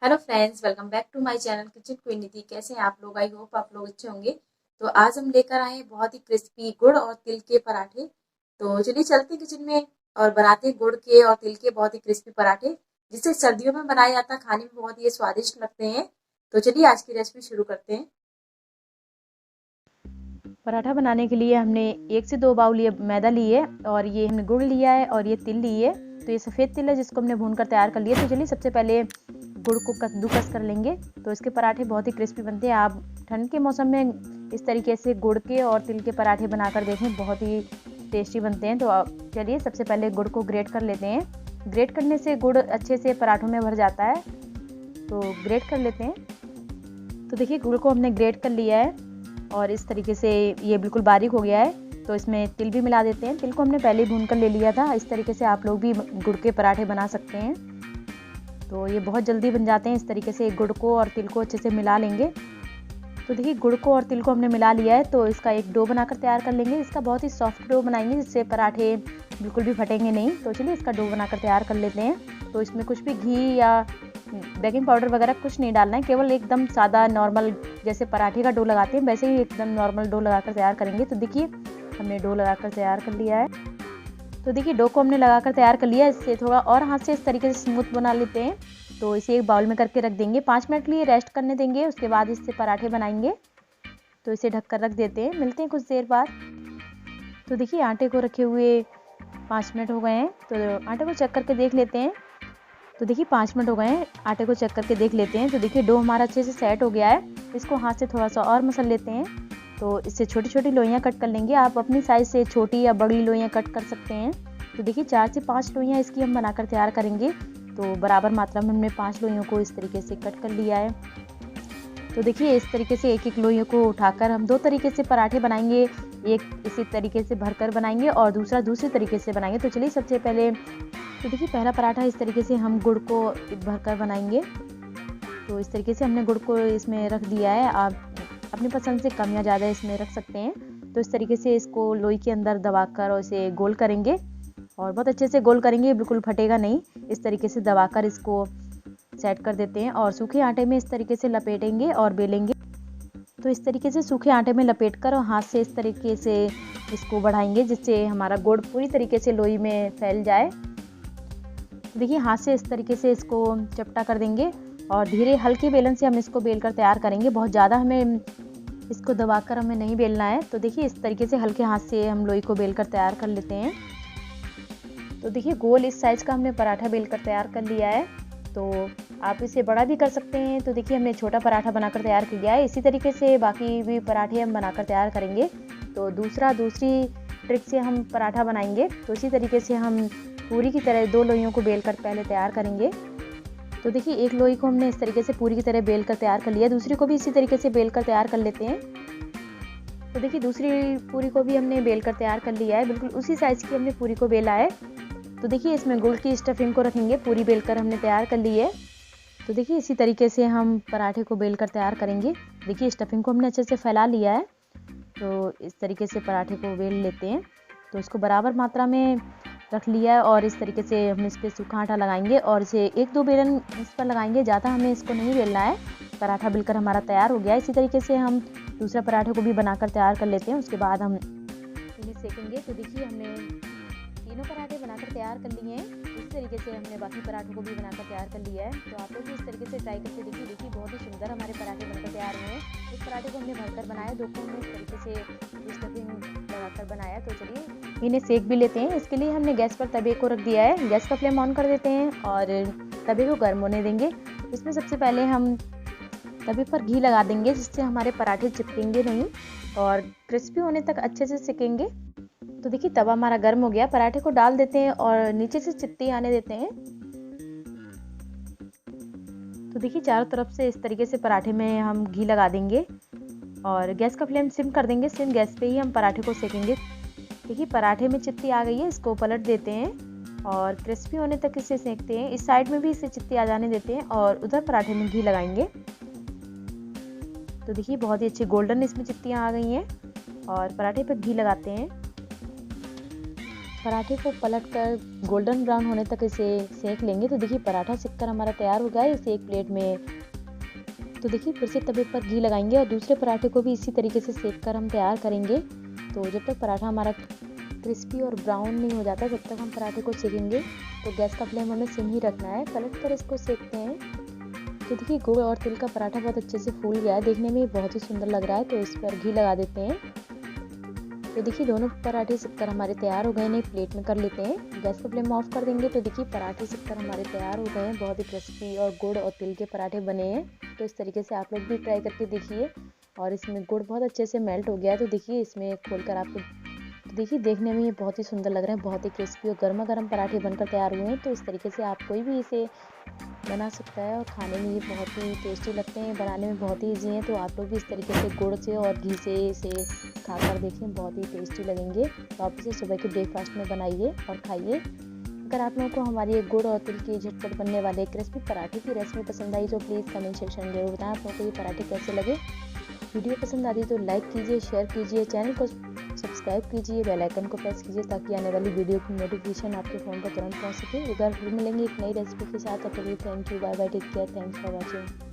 Hello friends, welcome back to my channel kitchen queen Nidhi. कैसे हैं आप लोग? आई होप आप लोग अच्छे होंगे। तो आज हम लेकर आए हैं बहुत ही क्रिस्पी गुड़ और तिल के पराठे। तो चलिए चलते हैं किचन में और बनाते हैं गुड़ के और तिल के बहुत ही क्रिस्पी पराठे, जिसे सर्दियों में बनाया जाता है। खाने में बहुत ही स्वादिष्ट लगते हैं। तो चलिए आज की रेसिपी शुरू करते हैं। पराठा बनाने के लिए हमने 1 से 2 बाउल ये मैदा लिए और ये हमने गुड़ लिया है और ये तिल लिए। तो ये सफ़ेद तिल है जिसको हमने भून कर तैयार कर लिया। तो चलिए सबसे पहले गुड़ को कद्दूकस कर लेंगे। तो इसके पराठे बहुत ही क्रिस्पी बनते हैं। आप ठंड के मौसम में इस तरीके से गुड़ के और तिल के पराठे बनाकर देखें, बहुत ही टेस्टी बनते हैं। तो चलिए सबसे पहले गुड़ को ग्रेट कर लेते हैं। ग्रेट करने से गुड़ अच्छे से पराठों में भर जाता है। तो ग्रेट कर लेते हैं। तो देखिए गुड़ को हमने ग्रेट कर लिया है और इस तरीके से ये बिल्कुल बारीक हो गया है। तो इसमें तिल भी मिला देते हैं। तिल को हमने पहले ही भून कर ले लिया था। इस तरीके से आप लोग भी गुड़ के पराठे बना सकते हैं। तो ये बहुत जल्दी बन जाते हैं। इस तरीके से गुड़ को और तिल को अच्छे से मिला लेंगे। तो देखिए गुड़ को और तिल को हमने मिला लिया है। तो इसका एक डो बनाकर तैयार कर लेंगे। इसका बहुत ही सॉफ्ट डो बनाएंगे जिससे पराठे बिल्कुल भी फटेंगे नहीं। तो चलिए इसका डो बनाकर तैयार कर लेते हैं। तो इसमें कुछ भी घी या बेकिंग पाउडर वगैरह कुछ नहीं डालना है, केवल एकदम सादा नॉर्मल जैसे पराठे का डो लगाते हैं वैसे ही एकदम नॉर्मल डो लगाकर तैयार करेंगे। तो देखिए हमने डो लगाकर तैयार कर लिया है। तो देखिए डो को हमने लगाकर तैयार कर लिया। इससे थोड़ा और हाथ से इस तरीके से स्मूथ बना लेते हैं। तो इसे एक बाउल में करके रख देंगे। 5 मिनट के लिए रेस्ट करने देंगे। उसके बाद इससे पराठे बनाएंगे। तो इसे ढककर रख देते हैं। मिलते हैं कुछ देर बाद। तो देखिए आटे को रखे हुए 5 मिनट हो गए हैं। तो आटे को चेक करके देख लेते हैं। तो देखिए 5 मिनट हो गए हैं, आटे को चेक करके देख लेते हैं। तो देखिए डो हमारा अच्छे से सेट हो गया है। इसको हाथ से थोड़ा सा और मसल लेते हैं। तो इससे छोटी छोटी लोइयाँ कट कर लेंगे। आप अपनी साइज़ से छोटी या बड़ी लोइयाँ कट कर सकते हैं। तो देखिए 4 से 5 लोइयाँ इसकी हम बनाकर तैयार करेंगे। तो बराबर मात्रा में हमने 5 लोइयों को इस तरीके से कट कर लिया है। तो देखिए इस तरीके से एक एक लोइयों को उठाकर हम 2 तरीके से पराठे बनाएंगे। एक इसी तरीके से भरकर बनाएंगे और दूसरा दूसरे तरीके से बनाएंगे। तो चलिए सबसे पहले तो देखिए पहला पराठा इस तरीके से हम गुड़ को भरकर बनाएंगे। तो इस तरीके से हमने गुड़ को इसमें रख दिया है। आप अपनी पसंद से कम या ज़्यादा इसमें रख सकते हैं। तो इस तरीके से इसको लोई के अंदर दबाकर और इसे गोल करेंगे और बहुत अच्छे से गोल करेंगे, बिल्कुल फटेगा नहीं। इस तरीके से दबाकर इसको सेट कर देते हैं और सूखे आटे में इस तरीके से लपेटेंगे और बेलेंगे। तो इस तरीके से सूखे आटे में लपेटकर और हाथ से इस तरीके से इसको बढ़ाएंगे जिससे हमारा गुड़ पूरी तरीके से लोई में फैल जाए। देखिए हाथ से इस तरीके से इसको चपटा कर देंगे और धीरे हल्के बेलन से हम इसको बेल कर तैयार करेंगे। बहुत ज़्यादा हमें इसको दबाकर हमें नहीं बेलना है। तो देखिए इस तरीके से हल्के हाथ से हम लोई को बेल कर तैयार कर लेते हैं। तो देखिए गोल इस साइज़ का हमने पराठा बेल कर तैयार कर लिया है। तो आप इसे बड़ा भी कर सकते हैं। तो देखिए हमने छोटा पराठा बनाकर तैयार कर लिया है। इसी तरीके से बाकी भी पराठे हम बनाकर तैयार करेंगे। तो दूसरी ट्रिक से हम पराठा बनाएंगे। तो इसी तरीके से हम पूरी की तरह 2 लोइयों को बेल कर पहले तैयार करेंगे। तो देखिए एक लोई को हमने इस तरीके से पूरी की तरह बेल कर तैयार कर लिया। दूसरी को भी इसी तरीके से बेल कर तैयार कर लेते हैं। तो देखिए दूसरी पूरी को भी हमने बेल कर तैयार कर लिया है। बिल्कुल उसी साइज़ की हमने पूरी को बेला है। तो देखिए इसमें गुड़ की स्टफिंग को रखेंगे। पूरी बेल कर हमने तैयार कर ली है। तो देखिए इसी तरीके से हम पराठे को बेल कर तैयार करेंगे। देखिए स्टफिंग को हमने अच्छे से फैला लिया है। तो इस तरीके से पराठे को बेल लेते हैं। तो इसको बराबर मात्रा में रख लिया है और इस तरीके से हम इस पर सूखा आटा लगाएंगे और इसे 1-2 बेलन इस पर लगाएंगे। ज़्यादा हमें इसको नहीं बेलना है। पराठा बेलकर हमारा तैयार हो गया है। इसी तरीके से हम दूसरा पराठे को भी बनाकर तैयार कर लेते हैं। उसके बाद हम इन्हें सेकेंगे। तो देखिए हमने तीनों पराठे बनाकर तैयार कर लिए हैं। इस तरीके से हमने बाकी पराठों को भी बनाकर तैयार कर लिया है। तो आप लोग भी इस तरीके से ट्राई करके देखिए बहुत ही सुंदर हमारे पराठे बनकर तैयार हुए हैं। इस पराठे को हमने भरकर बनाया, 2 को हमने इस तरीके से स्टफिंग लगाकर बनाया। तो चलिए इन्हें सेक भी लेते हैं। इसके लिए हमने गैस पर तवे को रख दिया है। गैस का फ्लेम ऑन कर देते हैं और तवे को गर्म होने देंगे। इसमें सबसे पहले हम तवे पर घी लगा देंगे जिससे हमारे पराठे चिपकेंगे नहीं और क्रिस्पी होने तक अच्छे से सेकेंगे। तो देखिए तवा हमारा गर्म हो गया। पराठे को डाल देते हैं और नीचे से चित्ती आने देते हैं। तो देखिए चारों तरफ से इस तरीके से पराठे में हम घी लगा देंगे और गैस का फ्लेम सिम कर देंगे। सिम गैस पे ही हम पराठे को सेकेंगे। देखिए पराठे में चित्ती आ गई है। इसको पलट देते हैं और क्रिस्पी होने तक इसे सेकते हैं। इस साइड में भी इसे चित्ती आ जाने देते हैं और उधर पराठे में घी लगाएंगे। तो देखिए बहुत ही अच्छी गोल्डन इसमें चित्तियाँ आ गई हैं और पराठे पर घी लगाते हैं। पराठे को पलट कर गोल्डन ब्राउन होने तक इसे सेक लेंगे। तो देखिए पराठा सिककर हमारा तैयार हो गया है। इसे एक प्लेट में, तो देखिए फिर से तवे पर घी लगाएंगे और दूसरे पराठे को भी इसी तरीके से सेक कर हम तैयार करेंगे। तो जब तक पराठा हमारा क्रिस्पी और ब्राउन नहीं हो जाता जब तक हम पराठे को सेकेंगे। तो गैस का फ्लेम हमें सिम ही रखना है। पलट कर इसको सेकते हैं। तो देखिए गुड़ और तिल का पराठा बहुत अच्छे से फूल गया है, देखने में बहुत ही सुंदर लग रहा है। तो इस पर घी लगा देते हैं। तो देखिए दोनों पराठे सिककर हमारे तैयार हो गए हैं। एक प्लेट में कर लेते हैं। गैस का फ्लेम ऑफ कर देंगे। तो देखिए पराठे सिककर हमारे तैयार हो गए हैं। बहुत ही क्रिस्पी और गुड़ और तिल के पराठे बने हैं। तो इस तरीके से आप लोग भी ट्राई करके देखिए। और इसमें गुड़ बहुत अच्छे से मेल्ट हो गया है। तो देखिए इसमें खोलकर आपको, तो देखिए देखने में ये बहुत ही सुंदर लग रहा है। बहुत ही क्रिस्पी और गर्मा गर्म पराठे बनकर तैयार हुए हैं। तो इस तरीके से आप कोई भी इसे बना सकता है और खाने में ये बहुत ही टेस्टी लगते हैं। बनाने में बहुत ही ईजी हैं। तो आप लोग भी इस तरीके से गुड़ से और घी से इसे खाकर देखें, बहुत ही टेस्टी लगेंगे। तो आप इसे सुबह के ब्रेकफास्ट में बनाइए और खाइए। अगर आप लोगों को हमारी ये गुड़ और तिल के झटपट बनने वाले क्रिस्पी पराठे की रेसिपी पसंद आई तो प्लीज़ कमेंट सेक्शन में जरूर बताएं आप लोगों को ये पराठे कैसे लगे। वीडियो पसंद आती तो लाइक कीजिए, शेयर कीजिए, चैनल को सब्सक्राइब कीजिए, बेल आइकन को प्रेस कीजिए ताकि आने वाली वीडियो की नोटिफिकेशन आपके फ़ोन पर तुरंत पहुंच सके। अगर फिर मिलेंगे एक नई रेसिपी के साथ, तब तक thank you, bye bye, take care, thanks for watching.